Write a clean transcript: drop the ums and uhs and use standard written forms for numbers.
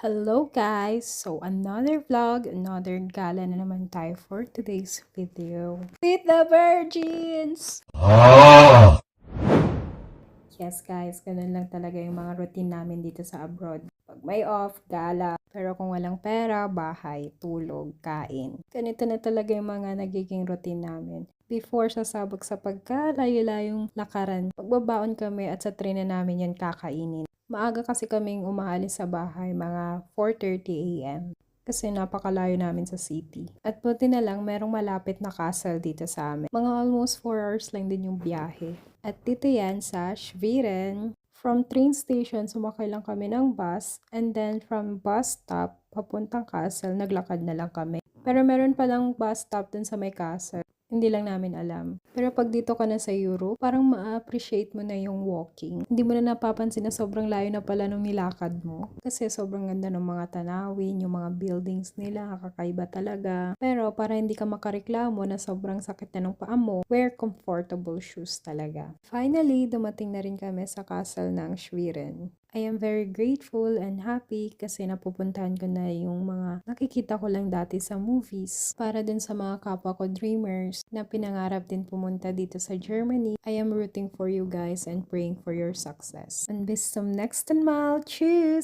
Hello guys! So another vlog, another gala na naman tayo for today's video. With the virgins! Yes guys, ganun lang talaga yung mga routine namin dito sa abroad. Pag may off, gala. Pero kung walang pera, bahay, tulog, kain. Ganito na talaga yung mga nagiging routine namin. Before sasabog sa pagkalayo-layong lakaran, pagbabaon kami at sa train na namin yan kakainin. Maaga kasi kaming umaalis sa bahay, mga 4:30 a.m. Kasi napakalayo namin sa city. At buti na lang, merong malapit na castle dito sa amin. Mga almost 4 hours lang din yung biyahe. At dito yan sa Schwerin. From train station, sumakay lang kami ng bus. And then from bus stop, papuntang castle, naglakad na lang kami. Pero meron palang bus stop dun sa may castle. Hindi lang namin alam. Pero pag dito ka na sa Europe, parang ma-appreciate mo na yung walking. Hindi mo na napapansin na sobrang layo na pala nung nilakad mo. Kasi sobrang ganda ng mga tanawin, yung mga buildings nila, kakaiba talaga. Pero para hindi ka makareklamo na sobrang sakit na ng paa mo, wear comfortable shoes talaga. Finally, dumating na rin kami sa castle ng Schwerin. I am very grateful and happy kasi napupuntahan ko na yung mga nakikita ko lang dati sa movies. Para din sa mga kapwa ko dreamers na pinangarap din pumunta dito sa Germany, I am rooting for you guys and praying for your success. And bis zum nächsten Mal. Tschüss!